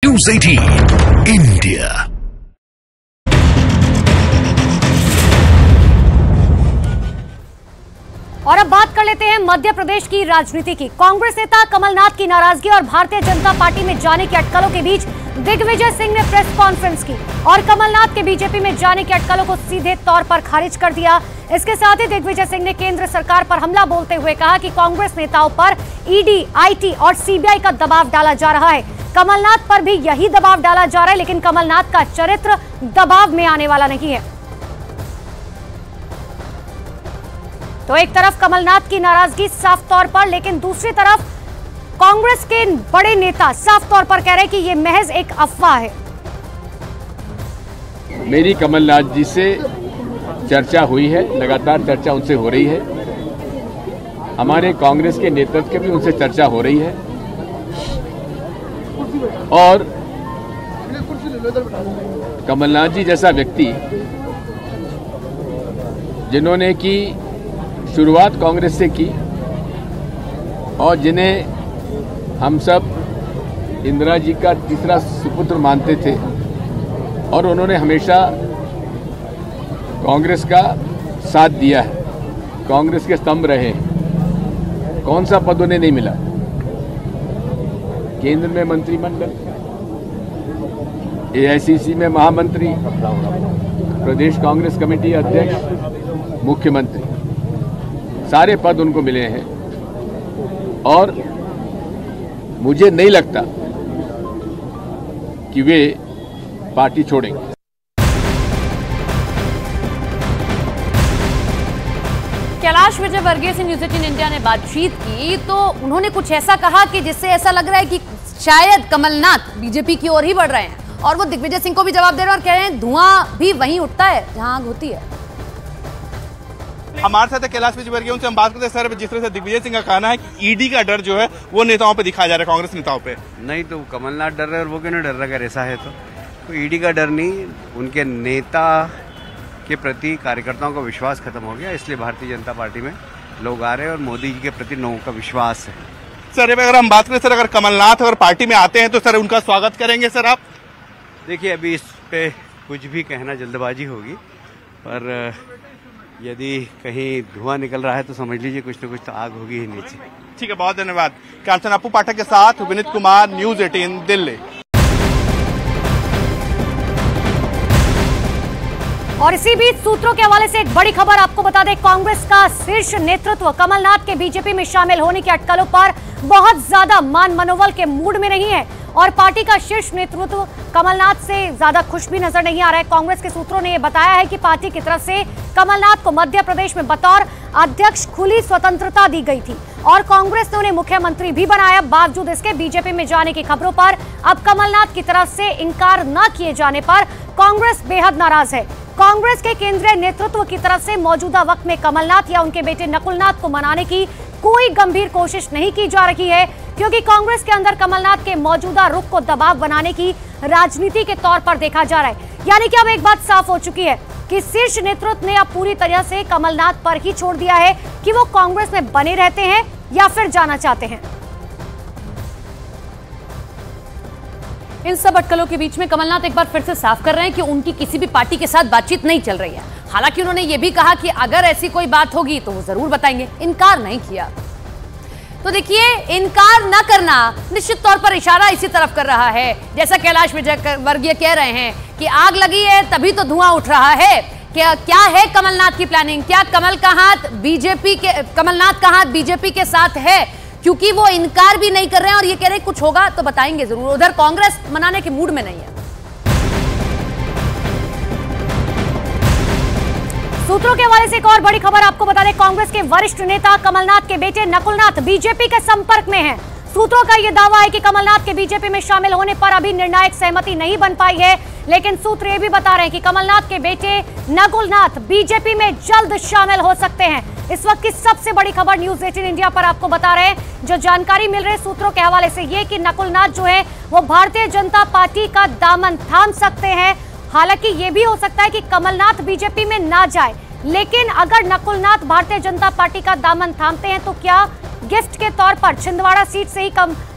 News 18 India। और अब बात कर लेते हैं मध्य प्रदेश की राजनीति की। कांग्रेस नेता कमलनाथ की नाराजगी और भारतीय जनता पार्टी में जाने की अटकलों के बीच दिग्विजय सिंह ने प्रेस कॉन्फ्रेंस की और कमलनाथ के बीजेपी में जाने की अटकलों को सीधे तौर पर खारिज कर दिया। इसके साथ ही दिग्विजय सिंह ने केंद्र सरकार पर हमला बोलते हुए कहा कि कांग्रेस नेताओं पर ईडी, आईटी और सीबीआई का दबाव डाला जा रहा है। कमलनाथ पर भी यही दबाव डाला जा रहा है, लेकिन कमलनाथ का चरित्र दबाव में आने वाला नहीं है। तो एक तरफ कमलनाथ की नाराजगी साफ तौर पर, लेकिन दूसरी तरफ कांग्रेस के बड़े नेता साफ तौर पर कह रहे हैं कि यह महज एक अफवाह है। मेरी कमलनाथ जी से चर्चा हुई है, लगातार चर्चा उनसे हो रही है। हमारे कांग्रेस के नेतृत्व की भी उनसे चर्चा हो रही है और कमलनाथ जी जैसा व्यक्ति जिन्होंने की शुरुआत कांग्रेस से की और जिन्हें हम सब इंदिरा जी का तीसरा सुपुत्र मानते थे और उन्होंने हमेशा कांग्रेस का साथ दिया है, कांग्रेस के स्तंभ रहे हैं। कौन सा पद उन्हें नहीं मिला? केंद्र में मंत्रिमंडल, एआईसीसी में महामंत्री, प्रदेश कांग्रेस कमेटी अध्यक्ष, मुख्यमंत्री, सारे पद उनको मिले हैं और मुझे नहीं लगता कि वे पार्टी छोड़ेंगे। कैलाश विजयवर्गीय से न्यूज़ 18 इंडिया ने बातचीत की तो उन्होंने कुछ ऐसा कहा कि जिससे ऐसा लग रहा है कि शायद कमलनाथ बीजेपी की ओर ही बढ़ रहे हैं और वो दिग्विजय सिंह को भी जवाब दे रहे हैं और कह रहे हैं धुआं भी वहीं उठता है जहां आग होती है। हमारे साथ कैलाश विजयवर्गीय, उनसे हम बात करते हैं। सर, जिस तरह से दिग्विजय सिंह का कहना है कि ईडी का डर जो है वो नेताओं पे दिखाया जा रहा है, कांग्रेस नेताओं पे। नहीं तो कमलनाथ डर रहे और वो क्यों नहीं डर रहा? अगर ऐसा है तो ईडी का डर नहीं, उनके नेता के प्रति कार्यकर्ताओं का विश्वास खत्म हो गया, इसलिए भारतीय जनता पार्टी में लोग आ रहे हैं और मोदी जी के प्रति लोगों का विश्वास है। सर, अगर हम बात करें, सर, अगर कमलनाथ अगर पार्टी में आते हैं तो सर उनका स्वागत करेंगे सर आप? देखिए, अभी इस पे कुछ भी कहना जल्दबाजी होगी, पर यदि कहीं धुआं निकल रहा है तो समझ लीजिए कुछ न कुछ तो आग होगी ही नीचे। ठीक है, बहुत धन्यवाद। कैप्टन अपू पाठक के साथ विनीत कुमार, न्यूज़ 18 दिल्ली। और इसी बीच सूत्रों के हवाले से एक बड़ी खबर आपको बता दें। कांग्रेस का शीर्ष नेतृत्व कमलनाथ के बीजेपी में शामिल होने की अटकलों पर बहुत ज्यादा मान मनोबल के मूड में नहीं है और पार्टी का शीर्ष नेतृत्व कमलनाथ से ज्यादा खुश भी नजर नहीं आ रहा है। कांग्रेस के सूत्रों ने यह बताया है कि पार्टी की तरफ से कमलनाथ को मध्य प्रदेश में बतौर अध्यक्ष खुली स्वतंत्रता दी गई थी और कांग्रेस ने उन्हें मुख्यमंत्री भी बनाया। बावजूद इसके बीजेपी में जाने की खबरों पर अब कमलनाथ की तरफ से इंकार न किए जाने पर कांग्रेस बेहद नाराज है। कांग्रेस के केंद्रीय नेतृत्व की तरफ से मौजूदा वक्त में कमलनाथ या उनके बेटे नकुलनाथ को मनाने की कोई गंभीर कोशिश नहीं की जा रही है, क्योंकि कांग्रेस के अंदर कमलनाथ के मौजूदा रुख को दबाव बनाने की राजनीति के तौर पर देखा जा रहा है। यानी कि अब एक बात साफ हो चुकी है कि शीर्ष नेतृत्व ने अब पूरी तरह से कमलनाथ पर ही छोड़ दिया है कि वो कांग्रेस में बने रहते हैं या फिर जाना चाहते हैं। इन सब अटकलों के बीच में कमलनाथ एक बार फिर से साफ कर रहे हैं कि उनकी किसी भी पार्टी के साथ बातचीत नहीं चल रही है। हालांकि उन्होंने ये भी कहा कि अगर ऐसी कोई बात होगी तो वो जरूर बताएंगे, इनकार नहीं किया। तो देखिए, इनकार न करना निश्चित तौर पर इशारा इसी तरफ कर रहा है, जैसा कैलाश विजयवर्गीय कह रहे हैं कि आग लगी है तभी तो धुआं उठ रहा है। क्या है कमलनाथ की प्लानिंग? क्या कमलनाथ का हाथ बीजेपी के साथ है? क्योंकि वो इनकार भी नहीं कर रहे हैं और ये कह रहे हैं कुछ होगा तो बताएंगे जरूर। उधर कांग्रेस मनाने के मूड में नहीं है। सूत्रों के हवाले से एक और बड़ी खबर आपको बता दें। कांग्रेस के वरिष्ठ नेता कमलनाथ के बेटे नकुलनाथ बीजेपी के संपर्क में हैं। सूत्रों का यह दावा है कि कमलनाथ के बीजेपी में शामिल होने पर अभी निर्णायक सहमति नहीं बन पाई है, लेकिन सूत्र ये भी बता रहे हैं कि कमलनाथ के बेटे नकुलनाथ बीजेपी में जल्द शामिल हो सकते हैं। इस वक्त की सबसे बड़ी खबर न्यूज़ 18 इंडिया पर आपको बता रहे हैं। जो जानकारी मिल रही सूत्रों के हवाले से ये कि नकुलनाथ जो है वो भारतीय जनता पार्टी का दामन थाम सकते हैं। हालांकि ये भी हो सकता है कि कमलनाथ बीजेपी में ना जाए, लेकिन अगर नकुलनाथ भारतीय जनता पार्टी का दामन थामते हैं तो क्या गिफ्ट के तौर पर छिंदवाड़ा सीट से ही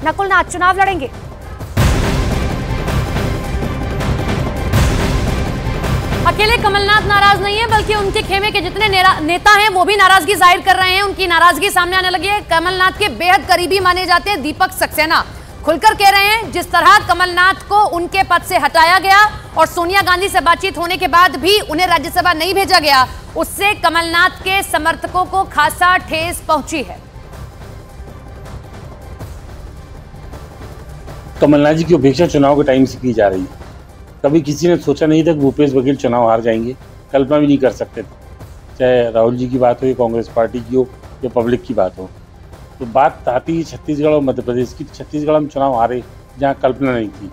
नकुलनाथ चुनाव लड़ेंगे? अकेले कमलनाथ नाराज नहीं है, बल्कि उनके खेमे के जितने नेता हैं वो भी नाराजगी जाहिर कर रहे हैं। उनकी नाराजगी सामने आने लगी है। कमलनाथ के बेहद करीबी माने जाते हैं दीपक सक्सेना खुलकर कह रहे हैं जिस तरह कमलनाथ को उनके पद से हटाया गया और सोनिया गांधी से बातचीत होने के बाद भी उन्हें राज्यसभा नहीं भेजा गया, उससे कमलनाथ के समर्थकों को खासा ठेस पहुंची है। कमलनाथ जी की उपेक्षा चुनाव के टाइम से की जा रही है। कभी किसी ने सोचा नहीं था कि भूपेश बघेल चुनाव हार जाएंगे, कल्पना भी नहीं कर सकते थे। चाहे राहुल जी की बात हो या कांग्रेस पार्टी की हो या पब्लिक की बात हो। तो बात आती है छत्तीसगढ़ और मध्य प्रदेश की। छत्तीसगढ़ हम चुनाव हारे जहाँ कल्पना नहीं थी,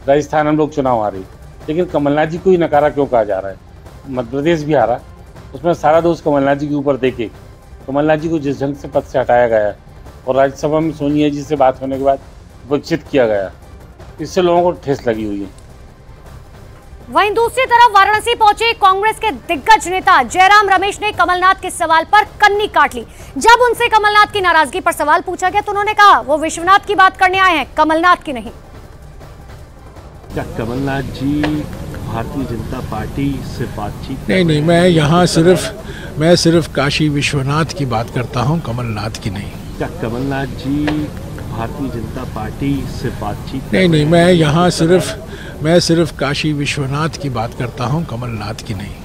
राजस्थान हम लोग चुनाव हारे, लेकिन कमलनाथ जी को ही नकारा क्यों कहा जा रहा है? मध्य प्रदेश भी हारा, उसमें सारा दोष कमलनाथ जी के ऊपर देके कमलनाथ जी को जिस ढंग से पद से हटाया गया और राज्यसभा में सोनिया जी से बात होने के बाद विक्षित किया गया, इससे लोगों को ठेस लगी हुई है। वहीं दूसरी तरफ वाराणसी पहुंचे कांग्रेस के दिग्गज नेता जयराम रमेश ने कमलनाथ के सवाल पर कन्नी काट ली। जब उनसे कमलनाथ की नाराजगी पर सवाल पूछा गया तो उन्होंने कहा वो विश्वनाथ की बात करने आए हैं, कमलनाथ की नहीं। क्या कमलनाथ जी भारतीय जनता पार्टी से बातचीत? नहीं, मैं सिर्फ काशी विश्वनाथ की बात करता हूं, कमलनाथ की नहीं। क्या कमलनाथ जी भारतीय जनता पार्टी से बातचीत? नहीं, मैं सिर्फ काशी विश्वनाथ की बात करता हूं, कमलनाथ की नहीं।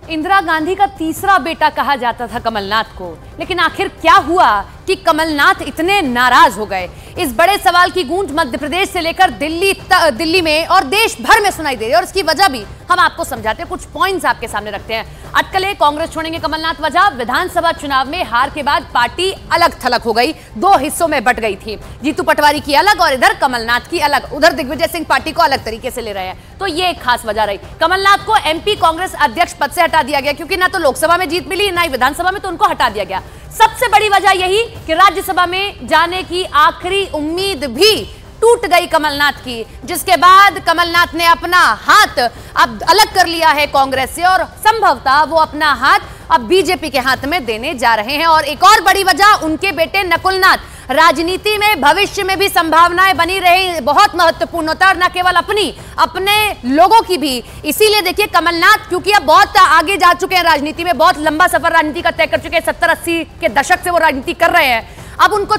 इंदिरा गांधी का तीसरा बेटा कहा जाता था कमलनाथ को, लेकिन आखिर क्या हुआ कि कमलनाथ इतने नाराज हो गए? इस बड़े सवाल की गूंज मध्य प्रदेश से लेकर दिल्ली में और देश भर में सुनाई दे रही है और इसकी वजह भी हम आपको समझाते हैं। कुछ पॉइंट्स आपके सामने रखते हैं। अटकलें कांग्रेस छोड़ेंगे कमलनाथ। वजह विधानसभा चुनाव में हार के बाद पार्टी अलग थलग हो गई, दो हिस्सों में बट गई थी। जीतू पटवारी की अलग और इधर कमलनाथ की अलग। उधर दिग्विजय सिंह पार्टी को अलग तरीके से ले रहे हैं, तो ये एक खास वजह रही। कमलनाथ को एमपी कांग्रेस अध्यक्ष पद से हटा दिया गया क्योंकि ना तो लोकसभा में जीत मिली ना ही विधानसभा में, तो उनको हटा दिया गया। सबसे बड़ी वजह यही कि राज्यसभा में जाने की आखिरी उम्मीद भी टूट गई कमलनाथ की, जिसके बाद कमलनाथ ने अपना हाथ अब अलग कर लिया है कांग्रेस से और संभवतः वो अपना हाथ अब बीजेपी के हाथ में देने जा रहे हैं। और एक और बड़ी वजह उनके बेटे नकुलनाथ। राजनीति में भविष्य में भी संभावनाएं बनी रही बहुत महत्वपूर्ण होता है, और न केवल अपने लोगों की भी। इसीलिए देखिए कमलनाथ क्योंकि अब बहुत आगे जा चुके हैं राजनीति में, बहुत लंबा सफर राजनीति का तय कर चुके हैं, 70-80 के दशक से वो राजनीति कर रहे हैं। अब उनको